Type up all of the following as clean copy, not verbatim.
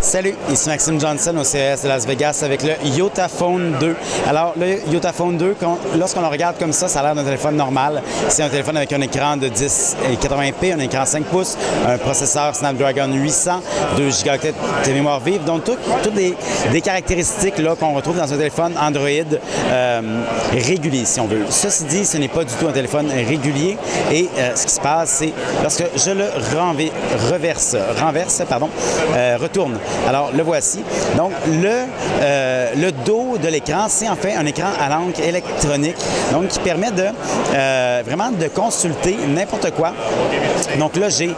Salut, ici Maxime Johnson au CES de Las Vegas avec le Yotaphone 2. Alors, le Yotaphone 2, lorsqu'on le regarde comme ça a l'air d'un téléphone normal. C'est un téléphone avec un écran de 1080p, un écran 5 pouces, un processeur Snapdragon 800, 2 Go de mémoire vive. Donc, toutes des caractéristiques qu'on retrouve dans un téléphone Android régulier, si on veut. Ceci dit, ce n'est pas du tout un téléphone régulier. Et ce qui se passe, c'est lorsque je le retourne. Alors, le voici. Donc, le dos de l'écran, c'est en fait un écran à l'encre électronique, donc qui permet de vraiment de consulter n'importe quoi. Donc là, j'ai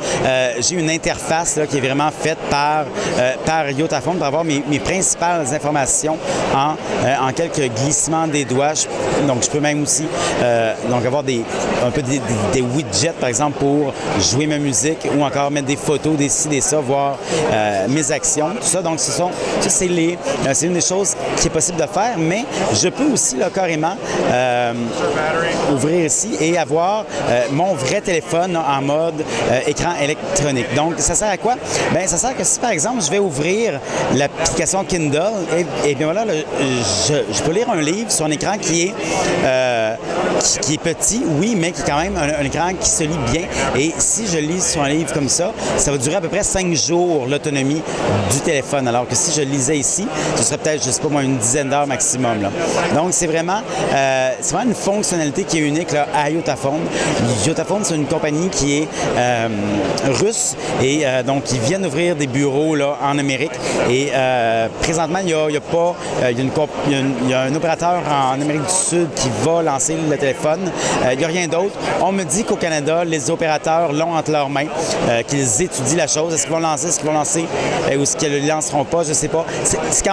une interface là, qui est vraiment faite par Yotaphone pour avoir mes principales informations en quelques glissements des doigts. Donc, je peux même aussi donc avoir un peu des widgets, par exemple, pour jouer ma musique ou encore mettre des photos, des ci, des ça, voir mes actions, tout ça. Donc, c'est une des choses qui est possible de faire, mais je peux aussi là, carrément ouvrir ici et avoir mon vrai téléphone en mode écran électronique. Donc, ça sert à quoi? Bien, ça sert que si, par exemple, je vais ouvrir l'application Kindle, et bien voilà, je peux lire un livre sur un écran qui est petit, oui, mais qui est quand même un écran qui se lit bien. Et si je lis sur un livre comme ça va durer à peu près 5 jours l'autonomie du téléphone. Alors que si je lisais ici, ce serait peut-être, je ne sais pas moi, une dizaine d'heures maximum. Là. Donc, c'est vraiment une fonctionnalité qui est unique là, à Yotaphone. Yotaphone, c'est une compagnie qui est russe et donc ils viennent ouvrir des bureaux là, en Amérique. Et présentement, il y a un opérateur en Amérique du Sud qui va lancer le téléphone. Il n'y a rien d'autre. On me dit qu'au Canada, les opérateurs l'ont entre leurs mains, qu'ils étudient la chose. Est-ce qu'ils vont lancer, ou est-ce qu'ils ne le lanceront pas? Je ne sais pas. C'est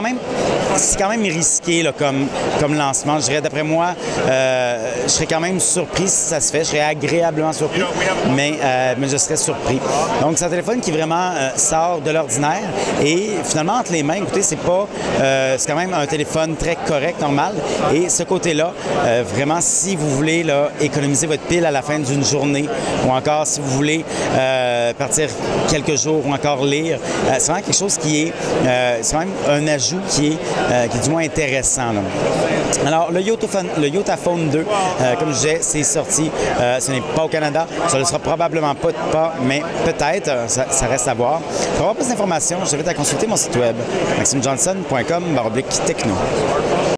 quand même risqué là, comme lancement. Je dirais, d'après moi, je serais quand même surpris si ça se fait. Je serais agréablement surpris, mais je serais surpris. Donc, c'est un téléphone qui vraiment sort de l'ordinaire et finalement, entre les mains, écoutez, c'est quand même un téléphone très correct, normal. Et ce côté-là, vraiment, si vous voulez là, économiser votre pile à la fin d'une journée ou encore si vous voulez partir quelques jours ou encore lire, c'est vraiment quelque chose qui est c'est quand même un ajout qui est du moins intéressant. Là. Alors, le Yotaphone 2, comme je disais, c'est sorti. Ce n'est pas au Canada. Ça ne le sera probablement pas, mais peut-être. Ça reste à voir. Pour avoir plus d'informations, je t'invite à consulter mon site web, maximjohnson.com/techno.